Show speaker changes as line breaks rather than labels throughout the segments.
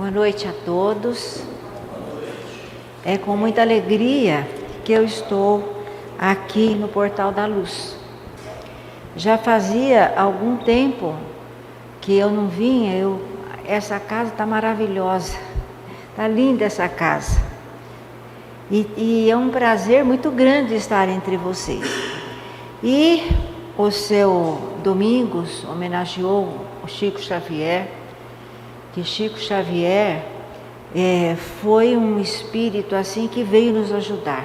Boa noite a todos. É com muita alegria que eu estou aqui no Portal da Luz. Já fazia algum tempo que eu não vinha, essa casa está maravilhosa, está linda essa casa. E é um prazer muito grande estar entre vocês. E o seu Domingos homenageou o Chico Xavier, que Chico Xavier foi um espírito assim que veio nos ajudar.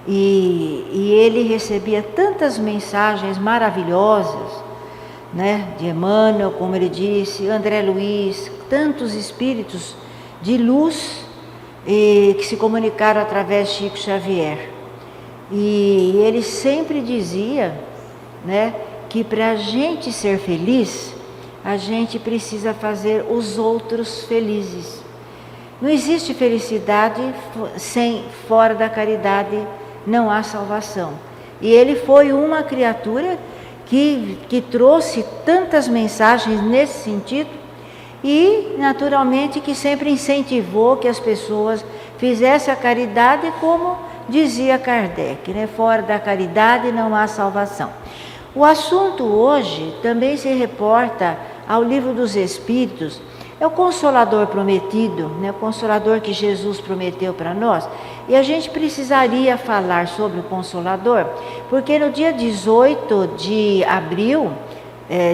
E ele recebia tantas mensagens maravilhosas, né, de Emmanuel, como ele disse, André Luiz, tantos espíritos de luz que se comunicaram através de Chico Xavier. E ele sempre dizia, né, que para a gente ser feliz, a gente precisa fazer os outros felizes. Não existe felicidade fora da caridade, não há salvação. E ele foi uma criatura que trouxe tantas mensagens nesse sentido e, naturalmente, que sempre incentivou que as pessoas fizessem a caridade, como dizia Kardec, né? Fora da caridade não há salvação. O assunto hoje também se reporta ao Livro dos Espíritos. É o Consolador prometido, né? O Consolador que Jesus prometeu para nós. E a gente precisaria falar sobre o Consolador, porque no dia 18 de abril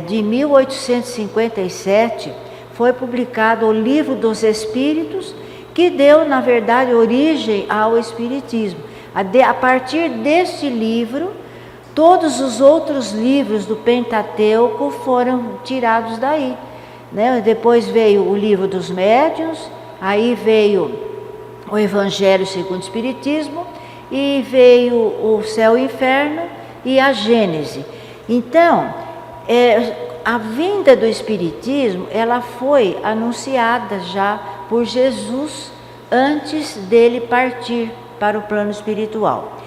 de 1857 foi publicado o Livro dos Espíritos, que deu, na verdade, origem ao Espiritismo. A partir deste livro, todos os outros livros do Pentateuco foram tirados daí, né? Depois veio o Livro dos Médiuns, aí veio o Evangelho segundo o Espiritismo, e veio o Céu e o Inferno e a Gênese. Então, a vinda do Espiritismo, ela foi anunciada já por Jesus antes dele partir para o plano espiritual.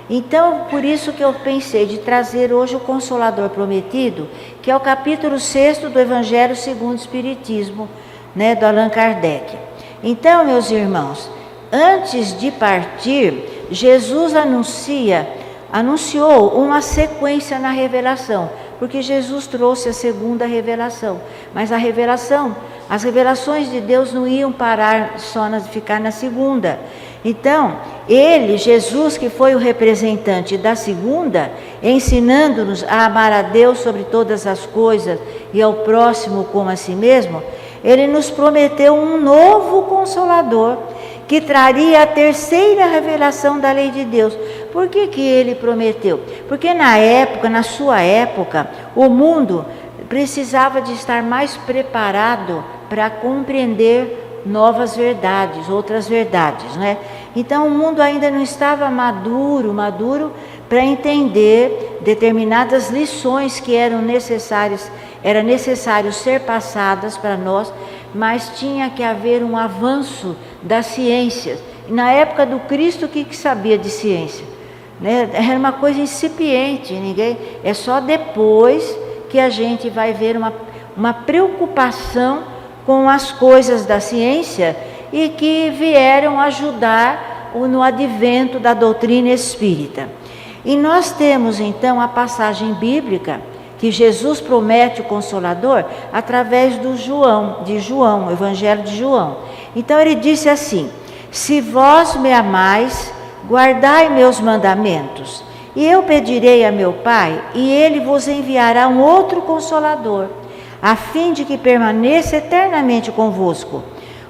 Então, por isso que eu pensei de trazer hoje o Consolador Prometido, que é o capítulo 6 do Evangelho segundo o Espiritismo, né, do Allan Kardec. Então, meus irmãos, antes de partir, Jesus anunciou uma sequência na revelação, porque Jesus trouxe a segunda revelação, mas as revelações de Deus não iam parar só ficar na segunda. Então, Jesus, que foi o representante da segunda, ensinando-nos a amar a Deus sobre todas as coisas e ao próximo como a si mesmo, ele nos prometeu um novo Consolador, que traria a terceira revelação da lei de Deus. Por que ele prometeu? Porque na sua época, o mundo precisava de estar mais preparado para compreender novas verdades, outras verdades, né? Então o mundo ainda não estava maduro para entender determinadas lições que era necessário ser passadas para nós, mas tinha que haver um avanço das ciências. Na época do Cristo, o que sabia de ciência? Né? Era uma coisa incipiente, é só depois que a gente vai ver uma preocupação com as coisas da ciência e que vieram ajudar no advento da doutrina espírita. E nós temos então a passagem bíblica que Jesus promete o Consolador através de João, o Evangelho de João. Então ele disse assim: se vós me amais, guardai meus mandamentos, e eu pedirei a meu Pai, e ele vos enviará um outro Consolador, a fim de que permaneça eternamente convosco,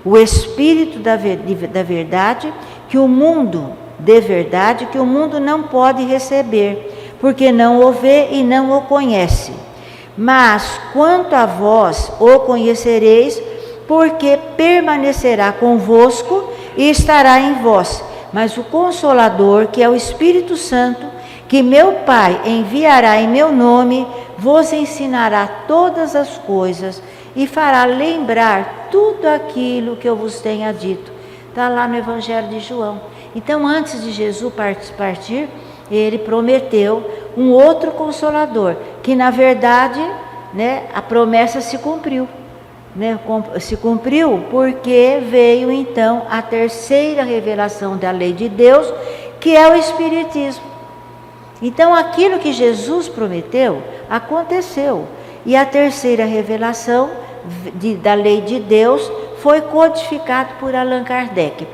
o Espírito da verdade, que o mundo não pode receber, porque não o vê e não o conhece. Mas quanto a vós, o conhecereis, porque permanecerá convosco e estará em vós. Mas o Consolador, que é o Espírito Santo, que meu Pai enviará em meu nome, vos ensinará todas as coisas e fará lembrar tudo aquilo que eu vos tenha dito. Está lá no Evangelho de João. Então, antes de Jesus partir, ele prometeu um outro Consolador, que na verdade, né, a promessa se cumpriu. né, se cumpriu porque veio então a terceira revelação da lei de Deus, que é o Espiritismo. Então aquilo que Jesus prometeu aconteceu, e a terceira revelação da lei de Deus foi codificado por Allan Kardec.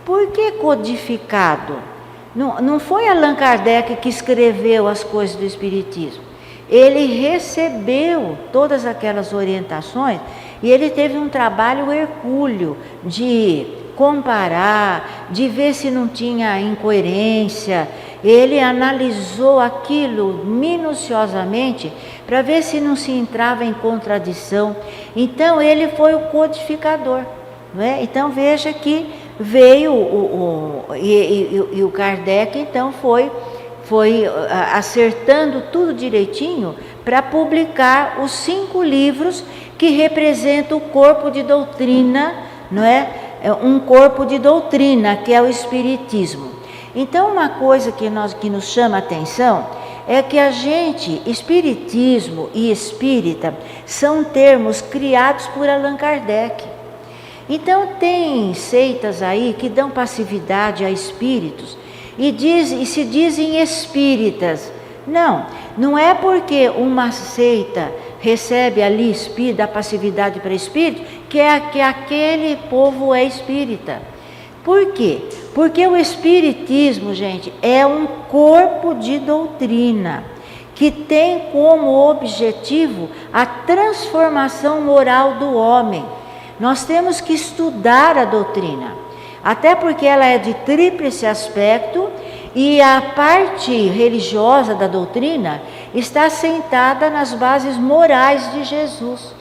Por que codificado? Não foi Allan Kardec que escreveu as coisas do Espiritismo. Ele recebeu todas aquelas orientações e ele teve um trabalho hercúleo de comparar, de ver se não tinha incoerência. Ele analisou aquilo minuciosamente para ver se não se entrava em contradição. Então ele foi o codificador, não é? Então veja que veio o Kardec, então foi acertando tudo direitinho para publicar os 5 livros que representam o corpo de doutrina, não é? Um corpo de doutrina que é o Espiritismo. Então uma coisa que nos chama a atenção é que Espiritismo e espírita são termos criados por Allan Kardec. Então tem seitas aí que dão passividade a espíritos e se dizem espíritas. Não é porque uma seita recebe ali dá passividade para espírito que aquele povo é espírita. Por quê? Porque o Espiritismo, gente, é um corpo de doutrina que tem como objetivo a transformação moral do homem. Nós temos que estudar a doutrina, até porque ela é de tríplice aspecto e a parte religiosa da doutrina está assentada nas bases morais de Jesus.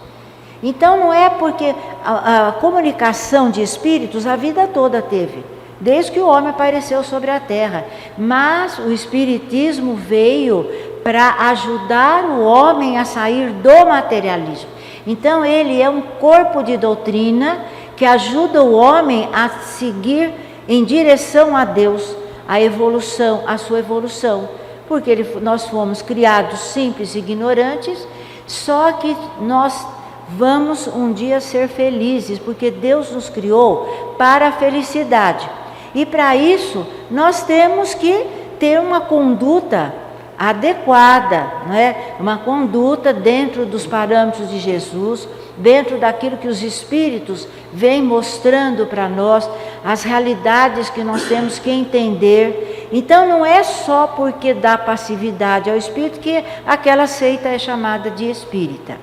Então não é porque a comunicação de espíritos a vida toda teve, desde que o homem apareceu sobre a terra, mas o Espiritismo veio para ajudar o homem a sair do materialismo. Então ele é um corpo de doutrina que ajuda o homem a seguir em direção a Deus, a sua evolução, porque nós fomos criados simples e ignorantes, só que nós vamos um dia ser felizes, porque Deus nos criou para a felicidade. E para isso nós temos que ter uma conduta adequada, não é? Uma conduta dentro dos parâmetros de Jesus, dentro daquilo que os Espíritos vêm mostrando para nós, as realidades que nós temos que entender. Então não é só porque dá passividade ao Espírito que aquela seita é chamada de espírita.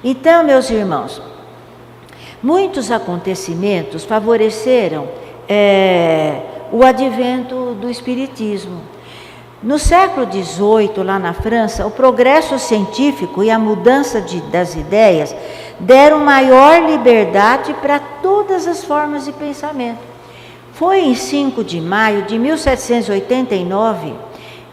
Então, meus irmãos, muitos acontecimentos favoreceram o advento do Espiritismo. No século XVIII, lá na França, o progresso científico e a mudança das ideias deram maior liberdade para todas as formas de pensamento. Foi em 5 de maio de 1789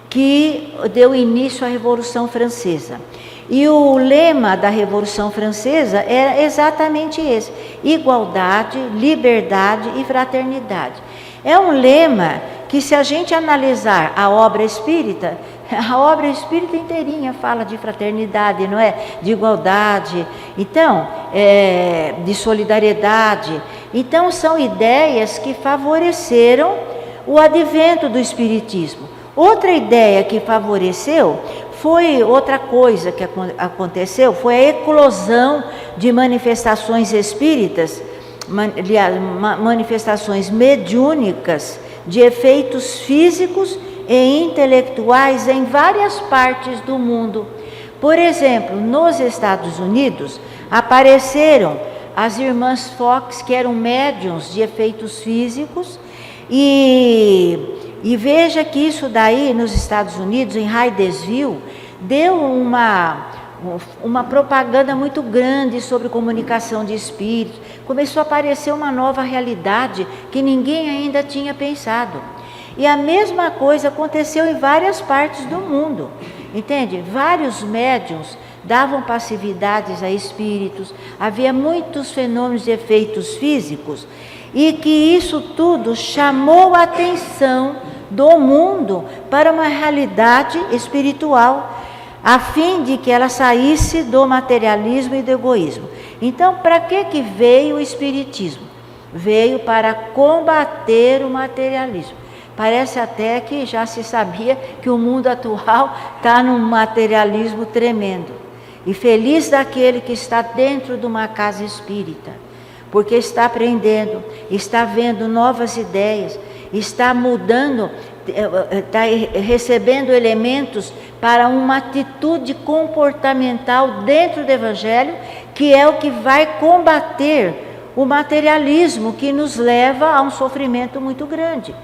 que deu início à Revolução Francesa. E o lema da Revolução Francesa era exatamente esse: igualdade, liberdade e fraternidade. É um lema que, se a gente analisar a obra espírita inteirinha fala de fraternidade, não é? De igualdade, então, de solidariedade. Então, são ideias que favoreceram o advento do Espiritismo. Outra ideia que favoreceu outra coisa que aconteceu, foi a eclosão de manifestações espíritas, manifestações mediúnicas de efeitos físicos e intelectuais em várias partes do mundo. Por exemplo, nos Estados Unidos apareceram as irmãs Fox, que eram médiuns de efeitos físicos, e veja que isso daí nos Estados Unidos, em Hydesville, deu uma propaganda muito grande sobre comunicação de espíritos. Começou a aparecer uma nova realidade que ninguém ainda tinha pensado. E a mesma coisa aconteceu em várias partes do mundo, entende? Vários médiuns davam passividades a espíritos, havia muitos fenômenos de efeitos físicos, e que isso tudo chamou a atenção do mundo para uma realidade espiritual, a fim de que ela saísse do materialismo e do egoísmo. Então, para que veio o Espiritismo? Veio para combater o materialismo. Parece até que já se sabia que o mundo atual está num materialismo tremendo. E feliz daquele que está dentro de uma casa espírita, porque está aprendendo, está vendo novas ideias, está mudando, está recebendo elementos para uma atitude comportamental dentro do Evangelho, que é o que vai combater o materialismo que nos leva a um sofrimento muito grande.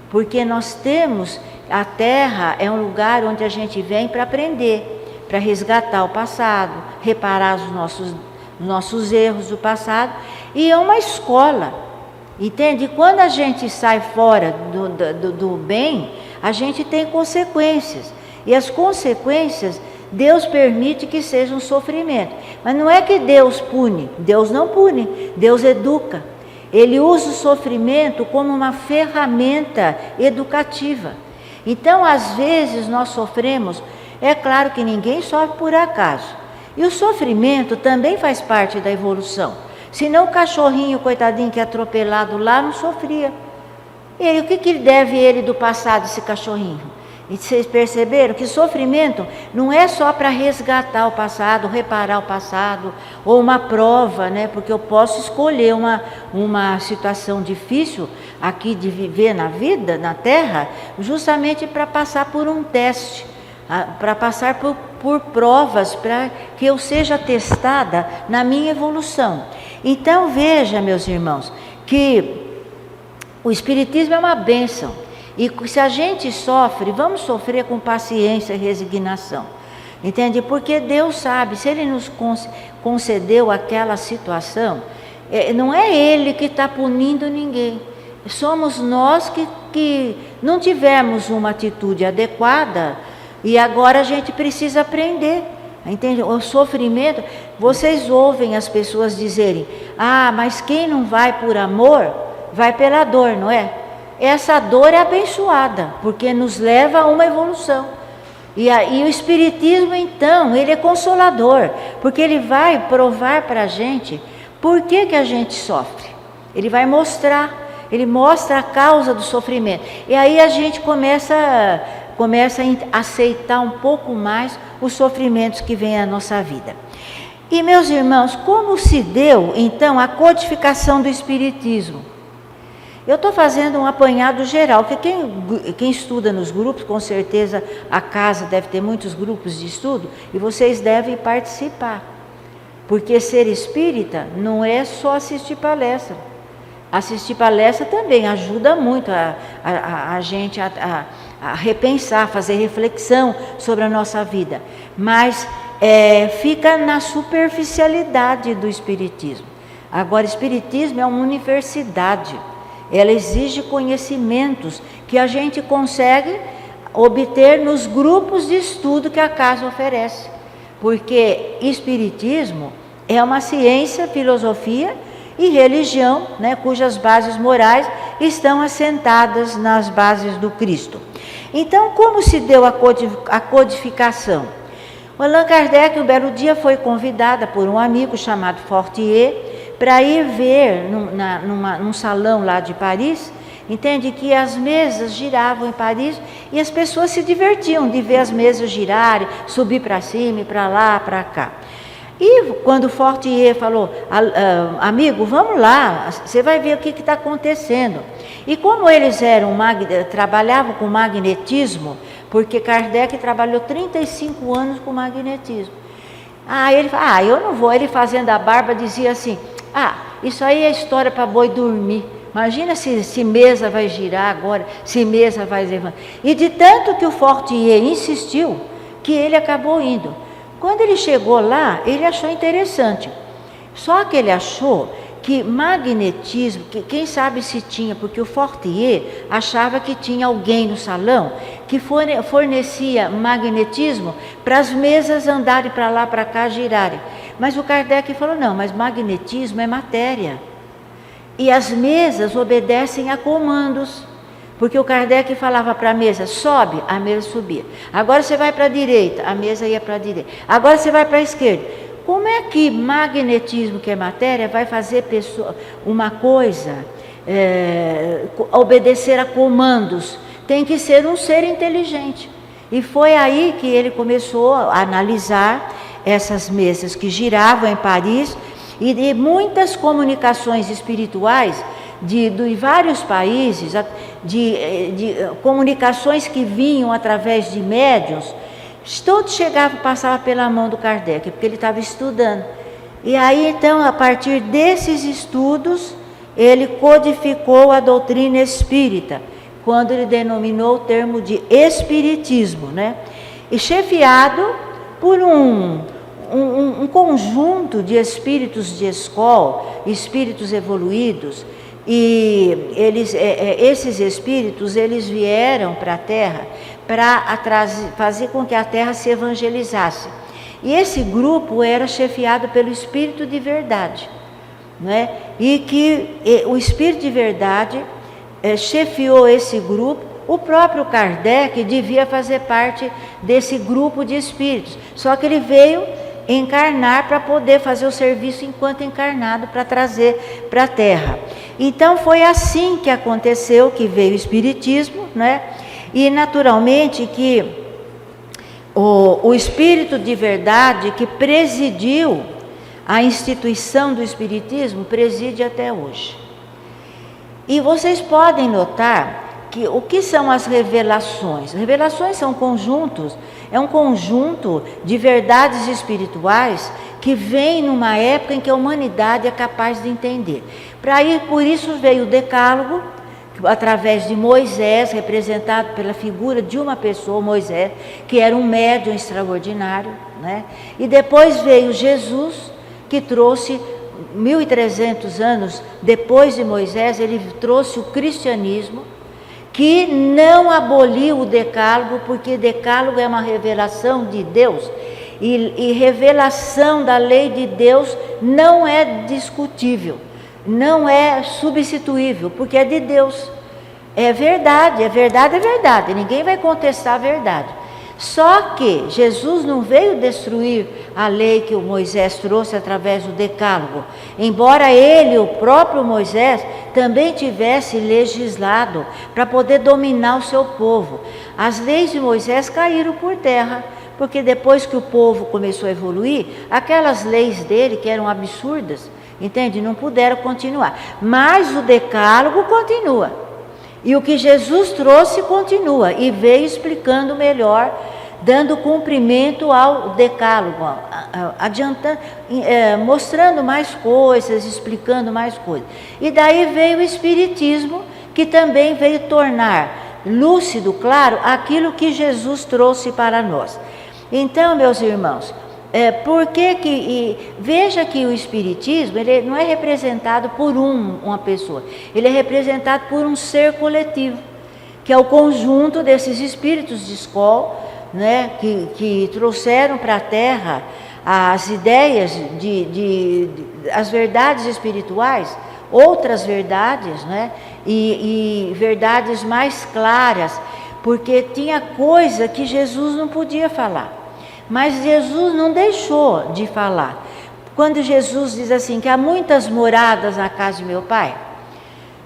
Porque nós temos, a Terra é um lugar onde a gente vem para aprender, para resgatar o passado, reparar os nossos erros do passado, e é uma escola, entende? E quando a gente sai fora do bem, a gente tem consequências, e as consequências Deus permite que seja um sofrimento, mas não é que Deus pune, Deus não pune, Deus educa. Ele usa o sofrimento como uma ferramenta educativa. Então, às vezes, nós sofremos, é claro que ninguém sofre por acaso. E o sofrimento também faz parte da evolução. Senão o cachorrinho, coitadinho, que é atropelado lá, não sofria. E o que deve ele do passado, esse cachorrinho? E vocês perceberam que sofrimento não é só para resgatar o passado, reparar o passado, ou uma prova, né? Porque eu posso escolher uma situação difícil aqui de viver na vida, na Terra, justamente para passar por um teste, para passar por provas, para que eu seja testada na minha evolução. Então veja, meus irmãos, que o Espiritismo é uma bênção. E se a gente sofre, vamos sofrer com paciência e resignação. Entende? Porque Deus sabe, se Ele nos concedeu aquela situação, não é Ele que está punindo ninguém. Somos nós que não tivemos uma atitude adequada e agora a gente precisa aprender. Entende? O sofrimento, vocês ouvem as pessoas dizerem, mas quem não vai por amor, vai pela dor, não é? Essa dor é abençoada, porque nos leva a uma evolução. E o Espiritismo, então, ele é consolador, porque ele vai provar para a gente por que a gente sofre. Ele vai mostrar, ele mostra a causa do sofrimento. E aí a gente começa a aceitar um pouco mais os sofrimentos que vêm à nossa vida. E, meus irmãos, como se deu, então, a codificação do Espiritismo? Eu estou fazendo um apanhado geral, porque quem estuda nos grupos, com certeza a casa deve ter muitos grupos de estudo, e vocês devem participar. Porque ser espírita não é só assistir palestra. Assistir palestra também ajuda muito a gente a repensar, fazer reflexão sobre a nossa vida. Mas fica na superficialidade do Espiritismo. Agora, o Espiritismo é uma universidade. Ela exige conhecimentos que a gente consegue obter nos grupos de estudo que a casa oferece. Porque Espiritismo é uma ciência, filosofia e religião, né, cujas bases morais estão assentadas nas bases do Cristo. Então, como se deu a codificação? O Allan Kardec, um belo dia, foi convidada por um amigo chamado Fortier para ir ver num salão lá de Paris, entende? Que as mesas giravam em Paris e as pessoas se divertiam de ver as mesas girarem, subir para cima e para lá, para cá. E quando Fortier falou, amigo, vamos lá, você vai ver o que está acontecendo. E como eles trabalhavam com magnetismo, porque Kardec trabalhou 35 anos com magnetismo. Ele falou, eu não vou. Ele fazendo a barba dizia assim, isso aí é história para boi dormir. Imagina se mesa vai girar agora, se mesa vai levantar. E de tanto que o Fortier insistiu, que ele acabou indo. Quando ele chegou lá, ele achou interessante. Só que ele achou que magnetismo, que quem sabe se tinha, porque o Fortier achava que tinha alguém no salão que fornecia magnetismo para as mesas andarem para lá, para cá, girarem. Mas o Kardec falou, não, mas magnetismo é matéria. E as mesas obedecem a comandos. Porque o Kardec falava para a mesa, sobe, a mesa subia. Agora você vai para a direita, a mesa ia para a direita. Agora você vai para a esquerda. como é que magnetismo, que é matéria, vai fazer uma coisa, obedecer a comandos? Tem que ser um ser inteligente. E foi aí que ele começou a analisar essas mesas que giravam em Paris e de muitas comunicações espirituais de vários países, de comunicações que vinham através de médiuns, todos chegavam, passavam pela mão do Kardec, porque ele estava estudando. E aí, então, a partir desses estudos, ele codificou a doutrina espírita, quando ele denominou o termo de espiritismo, né? E chefiado por um conjunto de espíritos de escola, espíritos evoluídos, e esses espíritos, eles vieram para a Terra para fazer com que a Terra se evangelizasse. E esse grupo era chefiado pelo Espírito de Verdade, né? E que o Espírito de Verdade chefiou esse grupo. O próprio Kardec devia fazer parte desse grupo de espíritos, só que ele veio encarnar para poder fazer o serviço enquanto encarnado, para trazer para a Terra. Então foi assim que aconteceu, que veio o Espiritismo, né? E naturalmente que o Espírito de Verdade que presidiu a instituição do Espiritismo, preside até hoje. E vocês podem notar que o que são as revelações? Revelações são conjuntos, é um conjunto de verdades espirituais que vem numa época em que a humanidade é capaz de entender. Por isso veio o Decálogo, através de Moisés, representado pela figura de uma pessoa, Moisés, que era um médium extraordinário, né? E depois veio Jesus, que trouxe 1.300 anos depois de Moisés, ele trouxe o cristianismo, que não aboliu o Decálogo, porque Decálogo é uma revelação de Deus, e revelação da lei de Deus não é discutível, não é substituível, porque é de Deus. É verdade, é verdade, é verdade, ninguém vai contestar a verdade. Só que Jesus não veio destruir a lei que o Moisés trouxe através do Decálogo, embora ele, o próprio Moisés, também tivesse legislado para poder dominar o seu povo. As leis de Moisés caíram por terra, porque depois que o povo começou a evoluir, aquelas leis dele que eram absurdas, entende? Não puderam continuar. Mas o Decálogo continua. E o que Jesus trouxe continua, e veio explicando melhor, dando cumprimento ao Decálogo, adiantando, mostrando mais coisas, explicando mais coisas. E daí veio o Espiritismo, que também veio tornar lúcido, claro, aquilo que Jesus trouxe para nós. Então, meus irmãos, veja que o Espiritismo, ele não é representado por uma pessoa, ele é representado por um ser coletivo, que é o conjunto desses espíritos de escola, né, que trouxeram para a Terra as ideias as verdades espirituais, outras verdades, né, e verdades mais claras, porque tinha coisa que Jesus não podia falar. Mas Jesus não deixou de falar. Quando Jesus diz assim, que há muitas moradas na casa de meu Pai,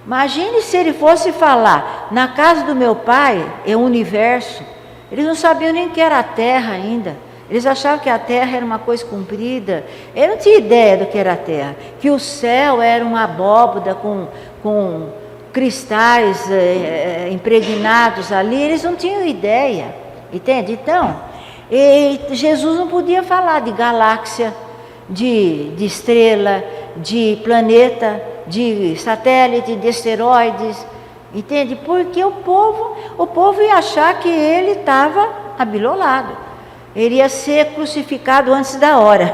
imagine se ele fosse falar, na casa do meu Pai é o universo. Eles não sabiam nem o que era a terra ainda. Eles achavam que a terra era uma coisa comprida. Ele não tinha ideia do que era a terra. Que o céu era uma abóboda com cristais impregnados ali. Eles não tinham ideia, entende? Então, Jesus não podia falar de galáxia, de estrela, de planeta, de satélite, de asteroides, entende? Porque o povo ia achar que ele estava abilolado, ele ia ser crucificado antes da hora,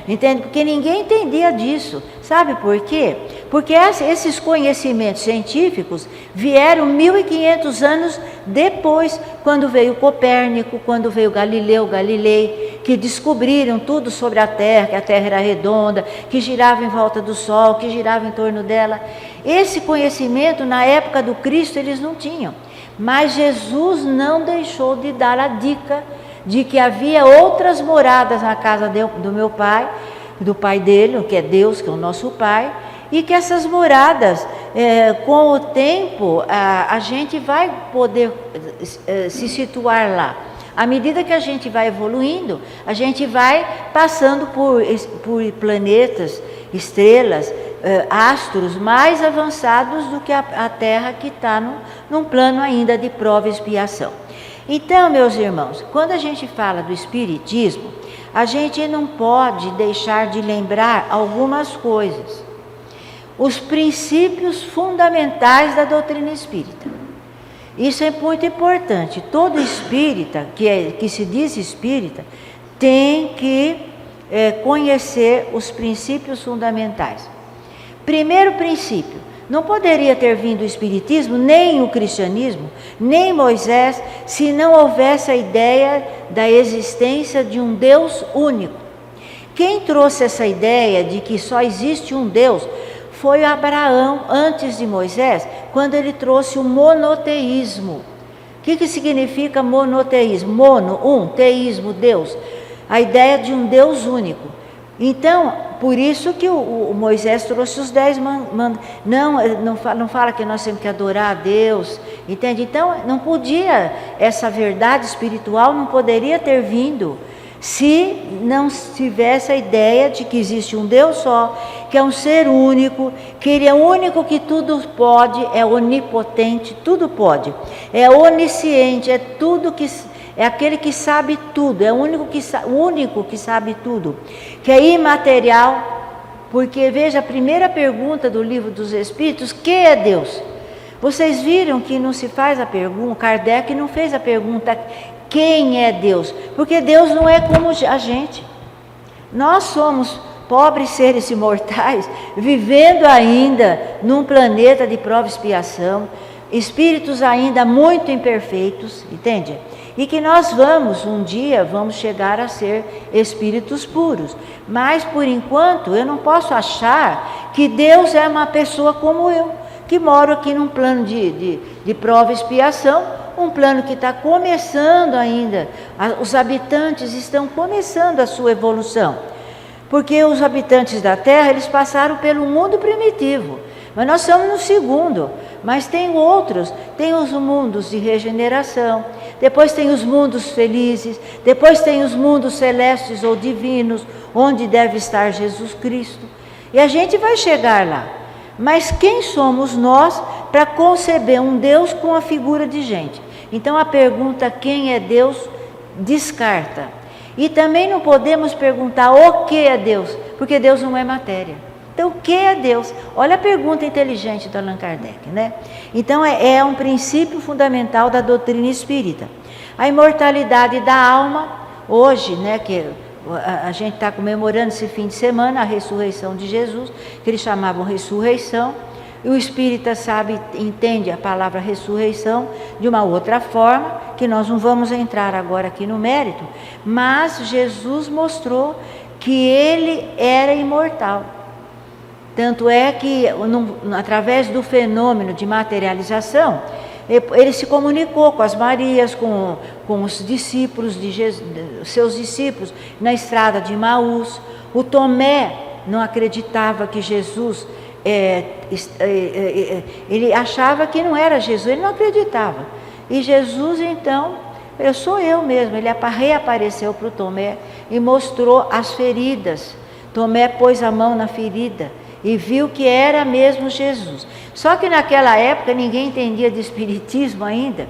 entende? Porque ninguém entendia disso. Sabe por quê? Porque esses conhecimentos científicos vieram 1.500 anos depois, quando veio Copérnico, quando veio Galilei, que descobriram tudo sobre a Terra, que a Terra era redonda, que girava em volta do Sol, que girava em torno dela. Esse conhecimento, na época do Cristo, eles não tinham. Mas Jesus não deixou de dar a dica de que havia outras moradas na casa do meu Pai, do Pai dele, que é Deus, que é o nosso Pai, e que essas moradas, com o tempo, a gente vai poder se situar lá. À medida que a gente vai evoluindo, a gente vai passando por planetas, estrelas, astros mais avançados do que a Terra, que está num plano ainda de prova e expiação. Então, meus irmãos, quando a gente fala do Espiritismo, a gente não pode deixar de lembrar algumas coisas. Os princípios fundamentais da doutrina espírita. Isso é muito importante. Todo espírita, que se diz espírita, tem que conhecer os princípios fundamentais. Primeiro princípio: não poderia ter vindo o Espiritismo, nem o cristianismo, nem Moisés, se não houvesse a ideia da existência de um Deus único. Quem trouxe essa ideia de que só existe um Deus foi Abraão, antes de Moisés, quando ele trouxe o monoteísmo. O que significa monoteísmo? Mono, um, teísmo, Deus. A ideia de um Deus único. Então, por isso que o Moisés trouxe os 10 mandamentos. Não fala que nós temos que adorar a Deus, entende? Então, não podia, essa verdade espiritual não poderia ter vindo se não tivesse a ideia de que existe um Deus só, que é um ser único, que Ele é o único que tudo pode, é onipotente, tudo pode, é onisciente, é aquele que sabe tudo, é o único que sabe tudo, que é imaterial, porque veja a primeira pergunta do Livro dos Espíritos: que é Deus? Vocês viram que não se faz a pergunta, Kardec não fez a pergunta quem é Deus, porque Deus não é como a gente. Nós somos pobres seres imortais, vivendo ainda num planeta de prova e expiação, espíritos ainda muito imperfeitos, entende? E que nós um dia vamos chegar a ser espíritos puros. Mas, por enquanto, eu não posso achar que Deus é uma pessoa como eu, que moro aqui num plano de prova e expiação, um plano que está começando ainda, os habitantes estão começando a sua evolução, porque os habitantes da Terra, eles passaram pelo mundo primitivo, mas nós somos no segundo, mas tem outros, tem os mundos de regeneração, depois tem os mundos felizes, depois tem os mundos celestes ou divinos, onde deve estar Jesus Cristo, e a gente vai chegar lá. Mas quem somos nós para conceber um Deus com a figura de gente? Então a pergunta quem é Deus descarta. E também não podemos perguntar o que é Deus, porque Deus não é matéria. Então o que é Deus? Olha a pergunta inteligente do Allan Kardec, né? Então é um princípio fundamental da doutrina espírita. A imortalidade da alma, hoje, né, que a gente está comemorando esse fim de semana a ressurreição de Jesus, que eles chamavam ressurreição, e o espírita entende a palavra ressurreição de uma outra forma, que nós não vamos entrar agora aqui no mérito, mas Jesus mostrou que ele era imortal. Tanto é que, através do fenômeno de materialização, ele se comunicou com as Marias, com os discípulos de Jesus, seus discípulos, na estrada de Emaús. O Tomé não acreditava que Jesus, ele achava que não era Jesus, ele não acreditava. E Jesus, então, sou eu mesmo, ele reapareceu para o Tomé e mostrou as feridas. Tomé pôs a mão na ferida e viu que era mesmo Jesus. Só que naquela época ninguém entendia de espiritismo ainda.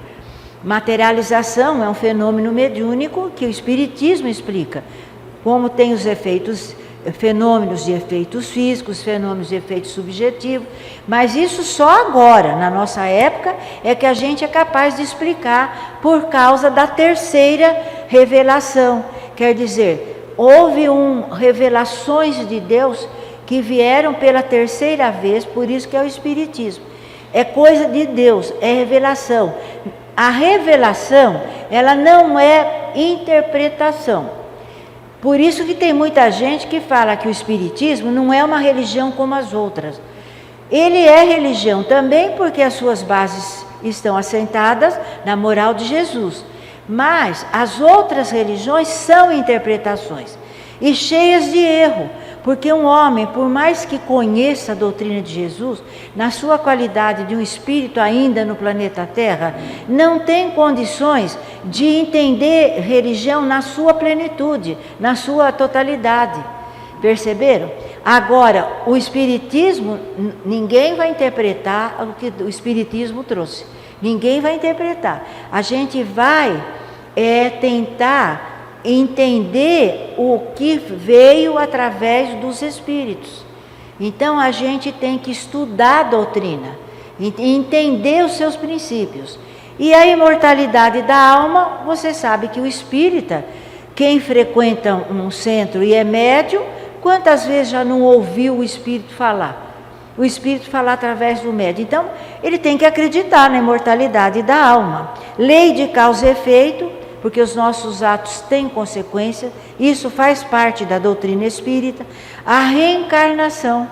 Materialização é um fenômeno mediúnico que o espiritismo explica, como tem os fenômenos de efeitos físicos, fenômenos de efeitos subjetivos, mas isso só agora, na nossa época, é que a gente é capaz de explicar por causa da terceira revelação. Quer dizer, houve revelações de Deus que vieram pela terceira vez, por isso que é o Espiritismo. É coisa de Deus, é revelação. A revelação, ela não é interpretação. Por isso que tem muita gente que fala que o Espiritismo não é uma religião como as outras. Ele é religião também porque as suas bases estão assentadas na moral de Jesus. Mas as outras religiões são interpretações e cheias de erro, Porque um homem, por mais que conheça a doutrina de Jesus, na sua qualidade de um espírito ainda no planeta Terra, não tem condições de entender religião na sua plenitude, na sua totalidade. Perceberam? Agora, o Espiritismo, ninguém vai interpretar o que o Espiritismo trouxe. Ninguém vai interpretar. A gente vai tentar entender o que veio através dos Espíritos. Então, a gente tem que estudar a doutrina, entender os seus princípios. E a imortalidade da alma, você sabe que o espírita, quem frequenta um centro e é médium, quantas vezes já não ouviu o espírito falar? O espírito falar através do médium. Então, ele tem que acreditar na imortalidade da alma. Lei de causa e efeito, porque os nossos atos têm consequências, isso faz parte da doutrina espírita. A reencarnação.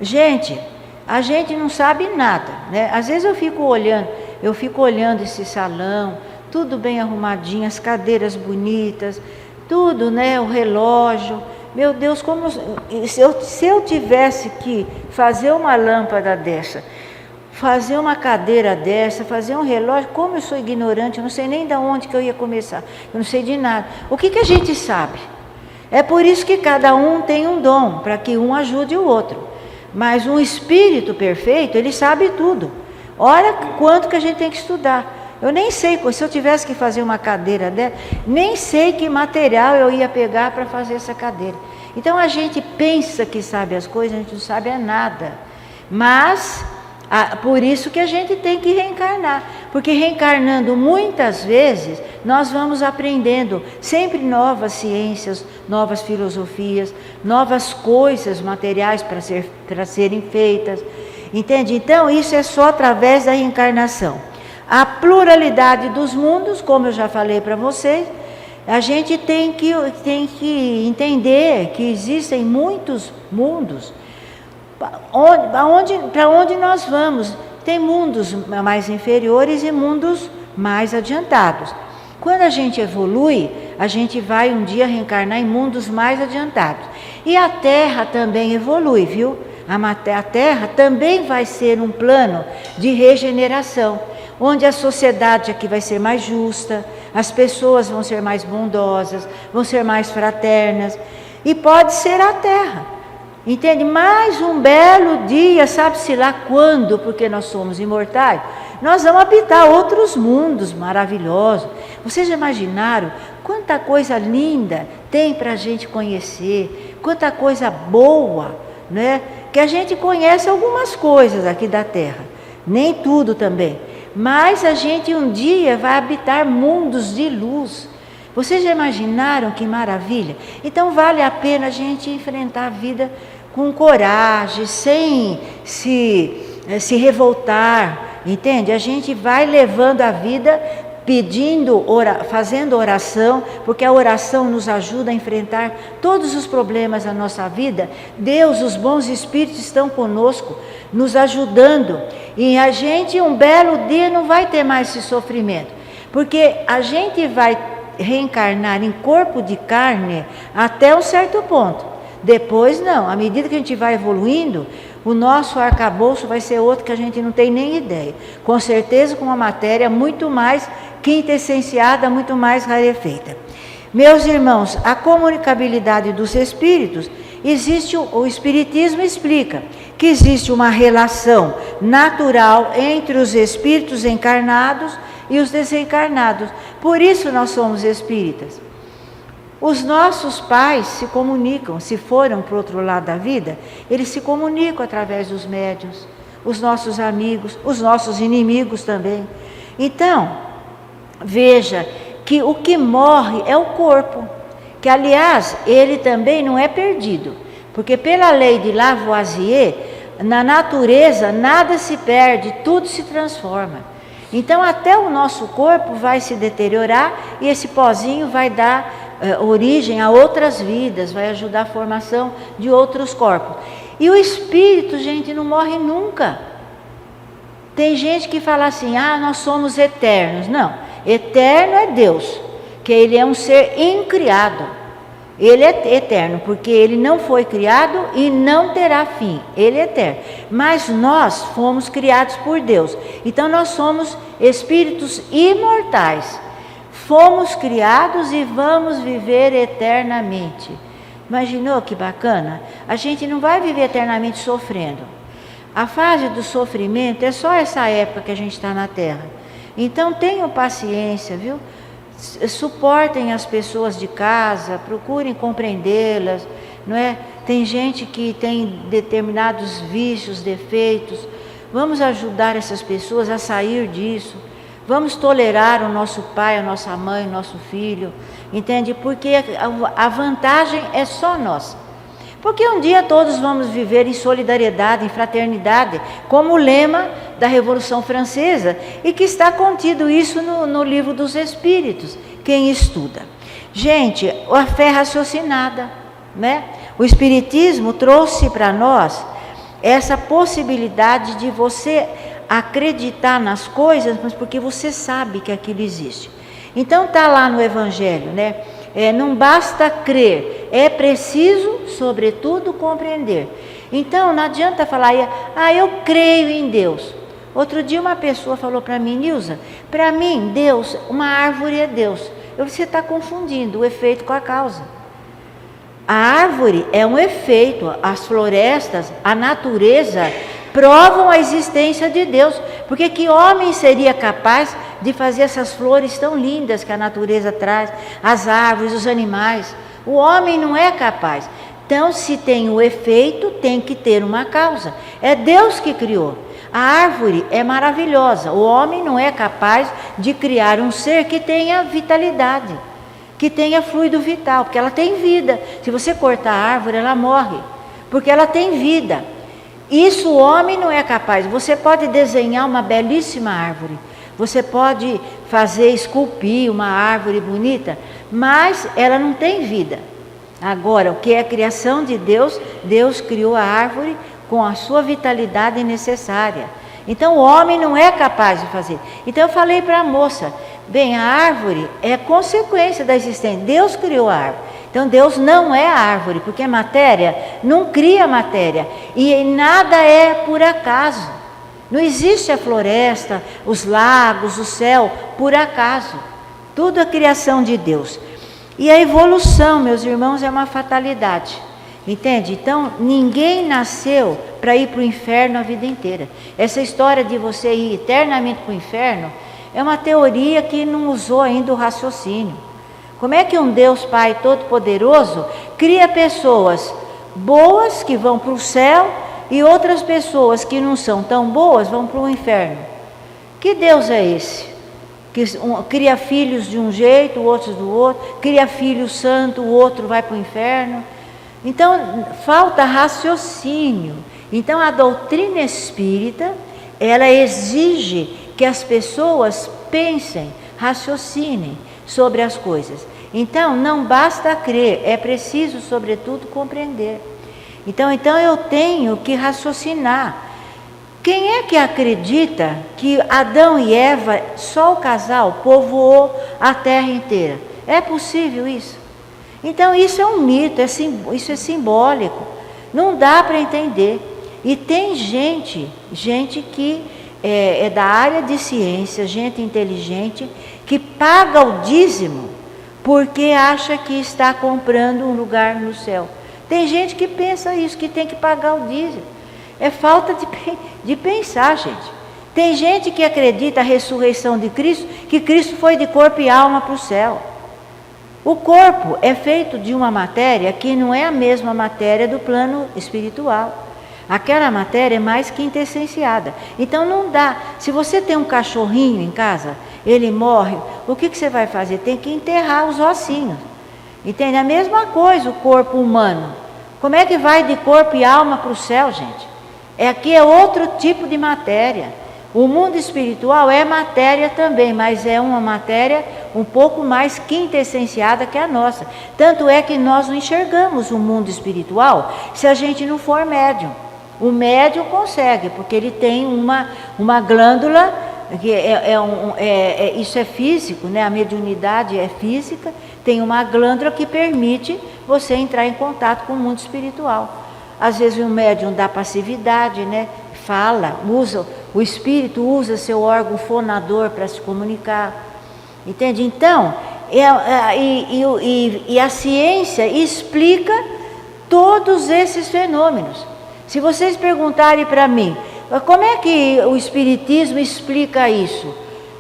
Gente, a gente não sabe nada, né? Às vezes eu fico olhando esse salão, tudo bem arrumadinho, as cadeiras bonitas, tudo, né? O relógio. Meu Deus, como se eu tivesse que fazer uma lâmpada dessa, fazer uma cadeira dessa, fazer um relógio, como eu sou ignorante, eu não sei nem de onde que eu ia começar, eu não sei de nada. O que a gente sabe? É por isso que cada um tem um dom, para que um ajude o outro. Mas um espírito perfeito, ele sabe tudo. Olha quanto que a gente tem que estudar. Eu nem sei, se eu tivesse que fazer uma cadeira dessa, nem sei que material eu ia pegar para fazer essa cadeira. Então a gente pensa que sabe as coisas, a gente não sabe nada. Mas, por isso que a gente tem que reencarnar. Porque reencarnando muitas vezes, nós vamos aprendendo sempre novas ciências, novas filosofias, novas coisas materiais para serem feitas. Entende? Então isso é só através da reencarnação. A pluralidade dos mundos, como eu já falei para vocês, a gente tem que entender que existem muitos mundos. Para onde nós vamos? Tem mundos mais inferiores e mundos mais adiantados. Quando a gente evolui, a gente vai um dia reencarnar em mundos mais adiantados. E a Terra também evolui, viu? A Terra também vai ser um plano de regeneração, onde a sociedade aqui vai ser mais justa, as pessoas vão ser mais bondosas, vão ser mais fraternas, e pode ser a Terra, entende? Mais um belo dia, sabe-se lá quando, porque nós somos imortais, nós vamos habitar outros mundos maravilhosos. Vocês já imaginaram quanta coisa linda tem para a gente conhecer, quanta coisa boa, né? Que a gente conhece algumas coisas aqui da Terra, nem tudo também. Mas a gente um dia vai habitar mundos de luz. Vocês já imaginaram que maravilha? Então vale a pena a gente enfrentar a vida com coragem, sem se revoltar, entende? A gente vai levando a vida fazendo oração, porque a oração nos ajuda a enfrentar todos os problemas da nossa vida. Deus, os bons espíritos estão conosco, nos ajudando, e a gente um belo dia não vai ter mais esse sofrimento, porque a gente vai reencarnar em corpo de carne até um certo ponto. Depois não, à medida que a gente vai evoluindo, o nosso arcabouço vai ser outro que a gente não tem nem ideia. Com certeza com uma matéria muito mais quintessenciada, muito mais rarefeita. Meus irmãos, a comunicabilidade dos espíritos, o Espiritismo explica que existe uma relação natural entre os espíritos encarnados e os desencarnados. Por isso nós somos espíritas. Os nossos pais se comunicam, se foram para o outro lado da vida, eles se comunicam através dos médiuns, os nossos amigos, os nossos inimigos também. Então, veja que o que morre é o corpo, que aliás, ele também não é perdido, porque pela lei de Lavoisier, na natureza nada se perde, tudo se transforma. Então até o nosso corpo vai se deteriorar e esse pozinho vai dar origem a outras vidas, vai ajudar a formação de outros corpos. E o espírito, gente, não morre nunca. Tem gente que fala assim, nós somos eternos. Não, eterno é Deus, que Ele é um ser incriado. Ele é eterno, porque ele não foi criado e não terá fim. Ele é eterno. Mas nós fomos criados por Deus. Então nós somos espíritos imortais. Fomos criados e vamos viver eternamente. Imaginou que bacana? A gente não vai viver eternamente sofrendo. A fase do sofrimento é só essa época que a gente está na Terra. Então tenham paciência, viu? Suportem as pessoas de casa, procurem compreendê-las, não é? Tem gente que tem determinados vícios, defeitos. Vamos ajudar essas pessoas a sair disso. Vamos tolerar o nosso pai, a nossa mãe, o nosso filho, entende? Porque a vantagem é só nossa. Porque um dia todos vamos viver em solidariedade, em fraternidade, como o lema da Revolução Francesa, e que está contido isso no Livro dos Espíritos, quem estuda. Gente, a fé raciocinada, né? O Espiritismo trouxe para nós essa possibilidade de você acreditar nas coisas, mas porque você sabe que aquilo existe. Então está lá no Evangelho, né? Não basta crer, é preciso, sobretudo, compreender. Então, não adianta falar, eu creio em Deus. Outro dia uma pessoa falou para mim, Nilza, para mim, Deus, uma árvore é Deus. Você está confundindo o efeito com a causa. A árvore é um efeito, as florestas, a natureza provam a existência de Deus, porque que homem seria capaz de fazer essas flores tão lindas que a natureza traz, as árvores, os animais? O homem não é capaz. Então, se tem o efeito, tem que ter uma causa. É Deus que criou. A árvore é maravilhosa. O homem não é capaz de criar um ser que tenha vitalidade, que tenha fluido vital, porque ela tem vida. Se você cortar a árvore, ela morre, porque ela tem vida. Isso o homem não é capaz. Você pode desenhar uma belíssima árvore, você pode esculpir uma árvore bonita, mas ela não tem vida. Agora, o que é a criação de Deus? Deus criou a árvore com a sua vitalidade necessária. Então o homem não é capaz de fazer. Então eu falei para a moça, bem, a árvore é consequência da existência. Deus criou a árvore. Então Deus não é a árvore, porque matéria não cria matéria. E nada é por acaso. Não existe a floresta, os lagos, o céu, por acaso. Tudo é criação de Deus. E a evolução, meus irmãos, é uma fatalidade. Entende? Então, ninguém nasceu para ir para o inferno a vida inteira. Essa história de você ir eternamente para o inferno é uma teoria que não usou ainda o raciocínio. Como é que um Deus Pai Todo-Poderoso cria pessoas boas que vão para o céu e outras pessoas que não são tão boas vão para o inferno? Que Deus é esse? Que cria filhos de um jeito, outros do outro, cria filho santo, o outro vai para o inferno. Então, falta raciocínio. Então, a doutrina espírita, ela exige que as pessoas pensem, raciocinem sobre as coisas. Então, não basta crer, é preciso, sobretudo, compreender. Então eu tenho que raciocinar. Quem é que acredita que Adão e Eva, só o casal, povoou a terra inteira? É possível isso? Então isso é um mito, isso é simbólico, não dá para entender. E tem gente que é da área de ciência, gente inteligente, que paga o dízimo porque acha que está comprando um lugar no céu. Tem gente que pensa isso, que tem que pagar o dízimo. É falta de pensar, gente. Tem gente que acredita na ressurreição de Cristo, que Cristo foi de corpo e alma para o céu. O corpo é feito de uma matéria que não é a mesma matéria do plano espiritual. Aquela matéria é mais quintessenciada. Então não dá. Se você tem um cachorrinho em casa, ele morre, o que você vai fazer? Tem que enterrar os ossinhos. Entende? A mesma coisa o corpo humano. Como é que vai de corpo e alma para o céu, gente? Aqui é outro tipo de matéria. O mundo espiritual é matéria também, mas é uma matéria um pouco mais quintessenciada que a nossa. Tanto é que nós não enxergamos o mundo espiritual se a gente não for médium. O médium consegue, porque ele tem uma glândula que isso é físico, né? A mediunidade é física, tem uma glândula que permite você entrar em contato com o mundo espiritual. Às vezes o médium dá passividade, né? Fala, o espírito usa seu órgão fonador para se comunicar, entende? Então, a ciência explica todos esses fenômenos. Se vocês perguntarem para mim, como é que o espiritismo explica isso?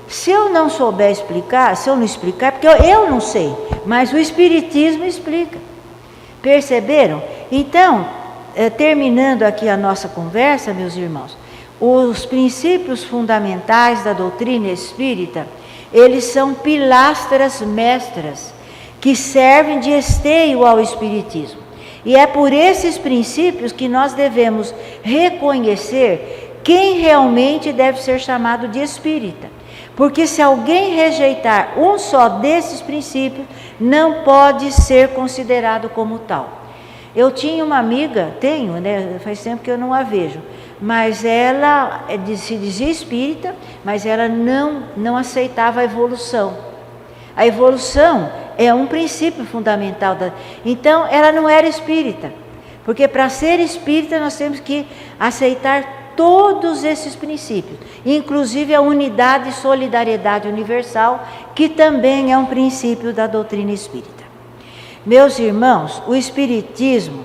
Se eu não souber explicar, se eu não explicar, porque eu não sei, mas o espiritismo explica. Perceberam? Então, terminando aqui a nossa conversa, meus irmãos, os princípios fundamentais da doutrina espírita, eles são pilastras mestras que servem de esteio ao espiritismo. E é por esses princípios que nós devemos reconhecer quem realmente deve ser chamado de espírita. Porque se alguém rejeitar um só desses princípios, não pode ser considerado como tal. Eu tinha uma amiga, né, faz tempo que eu não a vejo, mas ela se dizia espírita, mas ela não aceitava a evolução. A evolução é um princípio fundamental. Então, ela não era espírita, porque para ser espírita nós temos que aceitar todos esses princípios, inclusive a unidade e solidariedade universal, que também é um princípio da doutrina espírita. Meus irmãos, o espiritismo,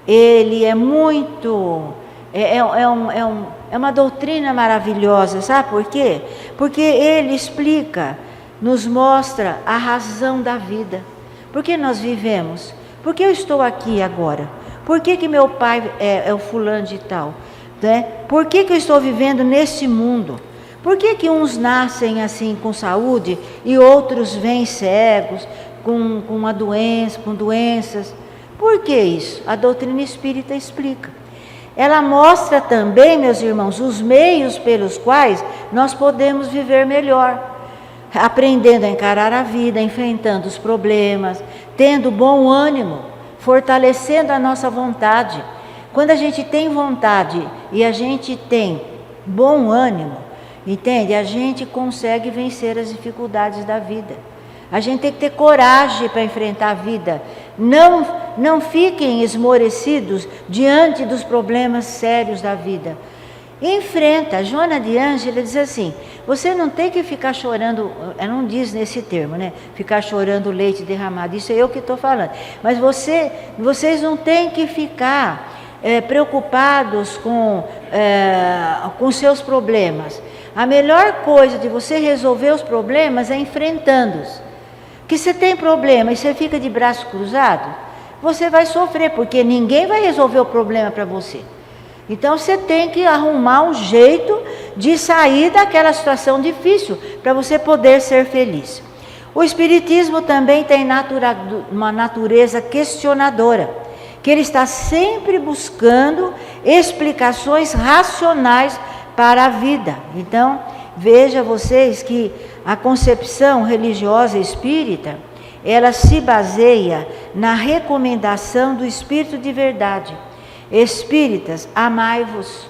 ele é muito... É uma doutrina maravilhosa, sabe por quê? Porque ele explica, nos mostra a razão da vida. Por que nós vivemos? Por que eu estou aqui agora? Por que meu pai é o fulano de tal? Né? Por que eu estou vivendo nesse mundo? Por que uns nascem assim com saúde e outros vêm cegos, com uma doença, com doenças? Por que isso? A doutrina espírita explica. Ela mostra também, meus irmãos, os meios pelos quais nós podemos viver melhor, aprendendo a encarar a vida, enfrentando os problemas, tendo bom ânimo, fortalecendo a nossa vontade. Quando a gente tem vontade e a gente tem bom ânimo, entende? A gente consegue vencer as dificuldades da vida. A gente tem que ter coragem para enfrentar a vida. Não fiquem esmorecidos diante dos problemas sérios da vida. Enfrenta. A Joana de Ângela diz assim, você não tem que ficar chorando, ela não diz nesse termo, né? Ficar chorando leite derramado, isso é eu que estou falando. Mas vocês não têm que ficar preocupados com seus problemas. A melhor coisa de você resolver os problemas é enfrentando-os. Que você tem problema e você fica de braço cruzado, você vai sofrer, porque ninguém vai resolver o problema para você. Então você tem que arrumar um jeito de sair daquela situação difícil para você poder ser feliz. O Espiritismo também tem uma natureza questionadora, que ele está sempre buscando explicações racionais para a vida. Então, veja vocês que a concepção religiosa espírita, ela se baseia na recomendação do Espírito de verdade. Espíritas, amai-vos,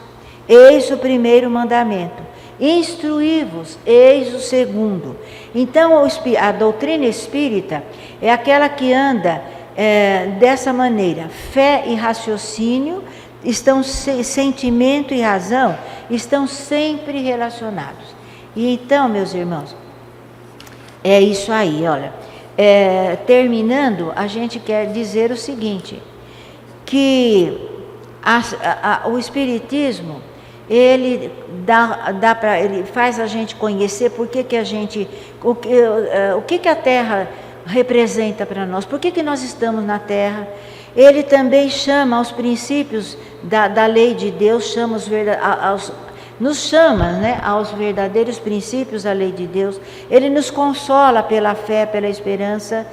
eis o primeiro mandamento. Instruí-vos, eis o segundo. Então, a doutrina espírita é aquela que anda dessa maneira. Fé e raciocínio sentimento e razão estão sempre relacionados. E então, meus irmãos, é isso aí, olha. Terminando, a gente quer dizer o seguinte, que o Espiritismo, ele ele faz a gente conhecer o que a Terra representa para nós, por que nós estamos na Terra. Ele também chama aos princípios da lei de Deus, nos chama, né, aos verdadeiros princípios da lei de Deus. Ele nos consola pela fé, pela esperança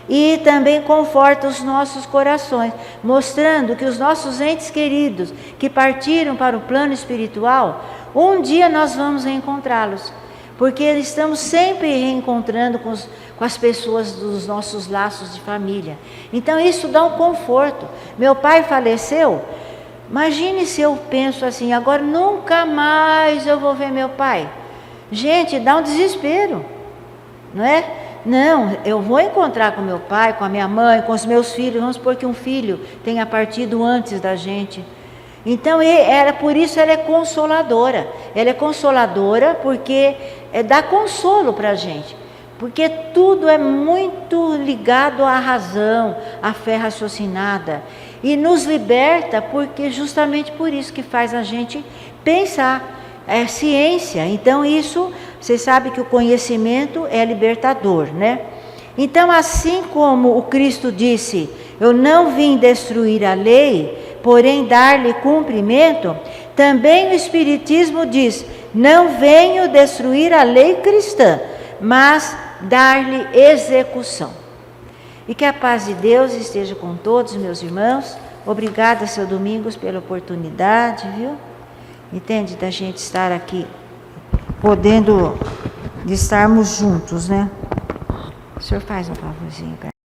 e também conforta os nossos corações, mostrando que os nossos entes queridos que partiram para o plano espiritual, um dia nós vamos reencontrá-los, porque estamos sempre reencontrando com as pessoas dos nossos laços de família. Então isso dá um conforto. Meu pai faleceu, imagine se eu penso assim, agora nunca mais eu vou ver meu pai. Gente, dá um desespero, não é? Não, eu vou encontrar com meu pai, com a minha mãe, com os meus filhos. Vamos supor que um filho tenha partido antes da gente. Então, por isso ela é consoladora. Ela é consoladora porque dá consolo para a gente. Porque tudo é muito ligado à razão, à fé raciocinada. E nos liberta porque justamente por isso que faz a gente pensar. É ciência. Então isso, você sabe que o conhecimento é libertador, né? Então, assim como o Cristo disse, eu não vim destruir a lei, porém dar-lhe cumprimento, também o Espiritismo diz, não venho destruir a lei cristã, mas dar-lhe execução. E que a paz de Deus esteja com todos, meus irmãos. Obrigada, seu Domingos, pela oportunidade, viu? Entende? Da gente estar aqui, de estarmos juntos, né? O senhor faz um favorzinho, cara.